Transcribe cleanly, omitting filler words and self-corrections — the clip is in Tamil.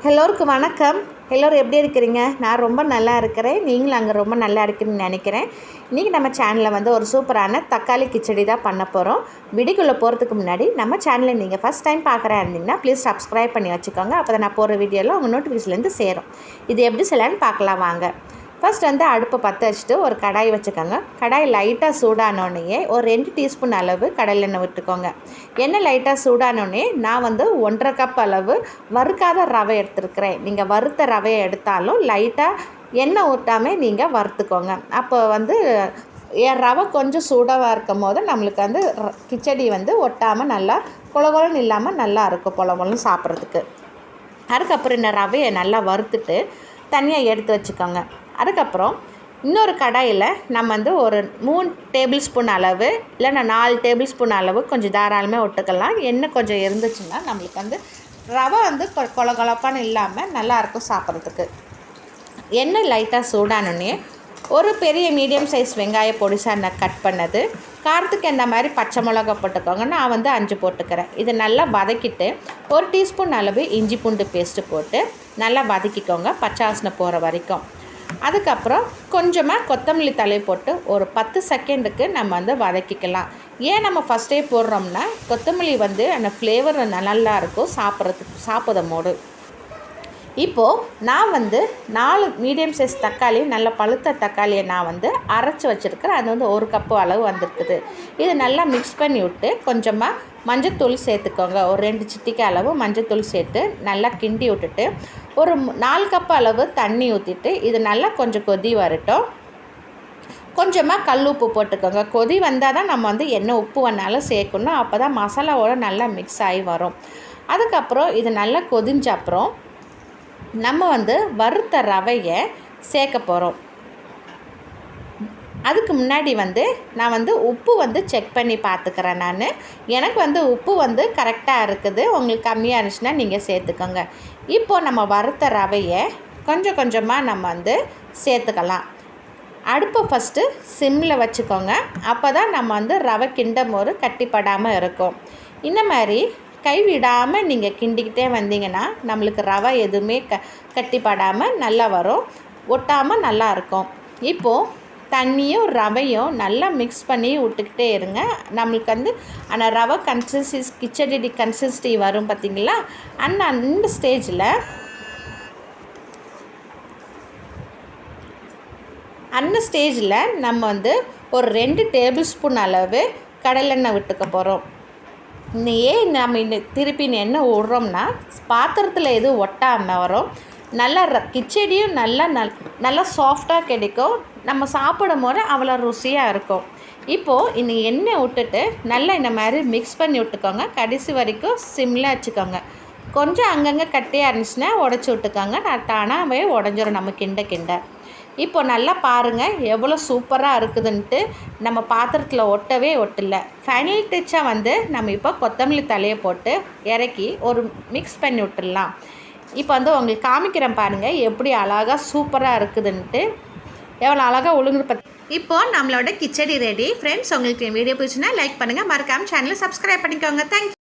எல்லோருக்கும் வணக்கம். எல்லோரும் எப்படி இருக்கிறீங்க? நான் ரொம்ப நல்லா இருக்கிறேன். நீங்களும் அங்கே ரொம்ப நல்லா இருக்கிறீங்கன்னு நினைக்கிறேன். இன்றைக்கி நம்ம சேனலில் ஒரு சூப்பரான தக்காளி கிச்சடி தான் பண்ண போகிறோம். வீடியோக்குள்ளே போகிறதுக்கு முன்னாடி நம்ம சேனலை நீங்கள் ஃபஸ்ட் டைம் பார்க்குறா இருந்தீங்கன்னா ப்ளீஸ் சப்ஸ்கிரைப் பண்ணி வச்சுக்கோங்க. அப்போ தான் நான் போகிற வீடியோவில் உங்கள் நோட்டிஃபிகேஷன்லேருந்து சேரும். இது எப்படி செய்யலான்னு பார்க்கலாம் வாங்க. ஃபஸ்ட் அடுப்பை பற்ற வச்சுட்டு ஒரு கடாய் வச்சுக்கோங்க. கடாய் லைட்டாக சூடானோடனே ஒரு 2 டீஸ்பூன் அளவு கடலெண்ணெய் விட்டுக்கோங்க. எண்ணெய் லைட்டாக சூடானோடனே நான் 1.5 கப் அளவு வறுக்காத ரவை எடுத்துருக்கிறேன். நீங்கள் வறுத்த ரவையை எடுத்தாலும் லைட்டாக எண்ணெய் ஊற்றாமல் நீங்கள் வறுத்துக்கோங்க. அப்போ ரவை கொஞ்சம் சூடாக இருக்கும் போது நம்மளுக்கு கிச்சடி ஒட்டாமல் நல்லா கொலன்னு இல்லாமல் நல்லா இருக்கும் பொலன்னு சாப்பிட்றதுக்கு. அதுக்கப்புறம் இந்த ரவையை நல்லா வறுத்துட்டு தனியாக எடுத்து வச்சுக்கோங்க. அதுக்கப்புறம் இன்னொரு கடாயில் நம்ம ஒரு 3 டேபிள் ஸ்பூன் அளவு இல்லைன்னா 4 டேபிள் ஸ்பூன் அளவு கொஞ்சம் தாராளமாக விட்டுக்கலாம். எண்ணெய் கொஞ்சம் இருந்துச்சுன்னா நம்மளுக்கு ரவை கொலப்பான்னு இல்லாமல் நல்லாயிருக்கும் சாப்பிட்றதுக்கு. எண்ணெய் லைட்டாக சூடானோடனே ஒரு பெரிய மீடியம் சைஸ் வெங்காயம் பொடிசாக நான் கட் பண்ணது, காரத்துக்கு எந்த மாதிரி பச்சை மிளகா போட்டுக்கோங்க. நான் 5 போட்டுக்கிறேன். இதை நல்லா வதக்கிட்டு 1 டீஸ்பூன் அளவு இஞ்சி பூண்டு பேஸ்ட்டு போட்டு நல்லா வதக்கிக்கோங்க பச்சை வாசனை போகிற வரைக்கும். அதுக்கப்புறம் கொஞ்சமாக கொத்தமல்லி தழை போட்டு ஒரு 10 செகண்டுக்கு நம்ம வதக்கிக்கலாம். ஏன் நம்ம ஃபஸ்ட்டே போடுறோம்னா கொத்தமல்லி அந்த ஃப்ளேவர் நல்லாயிருக்கும் சாப்பிடும் போது. இப்போது நான் 4 மீடியம் சைஸ் தக்காளி, நல்ல பழுத்த தக்காளியை நான் அரைச்சி வச்சுருக்கிறேன். அது 1 கப்பு அளவு வந்திருக்குது. இது நல்லா மிக்ஸ் பண்ணி விட்டு கொஞ்சமாக மஞ்சத்தூள் சேர்த்துக்கோங்க. ஒரு 2 சிட்டிகை அளவு மஞ்சத்தூள் சேர்த்து நல்லா கிண்டி விட்டுட்டு ஒரு 4 கப்பு அளவு தண்ணி ஊற்றிட்டு இது நல்லா கொஞ்சம் கொதி வரட்டும். கொஞ்சமாக கல் உப்பு போட்டுக்கோங்க. கொதி வந்தால் தான் நம்ம என்ன உப்பு வேணாலும் சேர்க்கணும். அப்போ தான் மசாலாவோட நல்லா மிக்ஸ் ஆகி வரும். அதுக்கப்புறம் இது நல்லா கொதிஞ்ச அப்புறம் நம்ம வறுத்த ரவையை சேர்க்க போகிறோம். அதுக்கு முன்னாடி நான் உப்பு செக் பண்ணி பார்த்துக்கிறேன். எனக்கு உப்பு கரெக்டாக இருக்குது. உங்களுக்கு கம்மியாக இருந்துச்சுன்னா நீங்கள் சேர்த்துக்கோங்க. இப்போது நம்ம வறுத்த ரவையை கொஞ்சம் கொஞ்சமாக நம்ம சேர்த்துக்கலாம். அடுப்பை ஃபஸ்ட்டு சிம்மில் வச்சுக்கோங்க. அப்போ தான் நம்ம ரவை கிண்டும் போது கட்டிப்படாமல் இருக்கும். இந்த மாதிரி கைவிடாமல் நீங்கள் கிண்டிக்கிட்டே வந்தீங்கன்னா நம்மளுக்கு ரவை எதுவுமே கட்டிப்படாமல் நல்லா வரும், ஒட்டாமல் நல்லா இருக்கும். இப்போது தண்ணியும் ரவையும் நல்லா மிக்ஸ் பண்ணி விட்டுக்கிட்டே இருங்க. நம்மளுக்கு அந்த ரவை கிச்சடி கன்சிஸ்டி வரும் பார்த்திங்களா, அந்த ஸ்டேஜில் நம்ம ஒரு 2 டேபிள் ஸ்பூன் அளவு கடலெண்ணெய் விட்டுக்க போகிறோம். ஏன் நம்ம திருப்பி எண்ணெய் விட்றோம்னா பாத்திரத்தில் எதுவும் ஒட்டாமல் வரும். நல்லா கிச்சடியும் நல்லா சாஃப்டாக கிடைக்கும். நம்ம சாப்பிடும் போது அவ்வளோ ருசியாக இருக்கும். இப்போது இந்த எண்ணெய் விட்டுட்டு நல்லா இந்த மாதிரி மிக்ஸ் பண்ணி விட்டுக்கோங்க. கடைசி வரைக்கும் சிம்மில் வச்சுக்கோங்க. கொஞ்சம் அங்கங்கே கட்டியாக இருந்துச்சுன்னா உடச்சி விட்டுக்கோங்க. தானாகவே உடஞ்சிரும் நம்ம கிண்ட. இப்போ நல்லா பாருங்கள் எவ்வளோ சூப்பராக இருக்குதுன்ட்டு. நம்ம பாத்திரத்தில் ஒட்டலை. ஃபைனல் டச்சாக நம்ம இப்போ கொத்தமல்லி தலையை போட்டு இறக்கி ஒரு மிக்ஸ் பண்ணி விட்டுடலாம். இப்போ உங்களுக்கு காமிக்கிறேன் பாருங்கள் எப்படி அழகாக சூப்பராக இருக்குதுன்ட்டு, எவ்வளோ அழகாக ஒழுங்கு. இப்போது நம்மளோட கிச்சடி ரெடி. ஃப்ரெண்ட்ஸ், உங்களுக்கு வீடியோ பிடிச்சுன்னா லைக் பண்ணுங்கள், மறக்காமல் சேனலை சப்ஸ்கிரைப் பண்ணிக்கோங்க. தேங்க்யூ.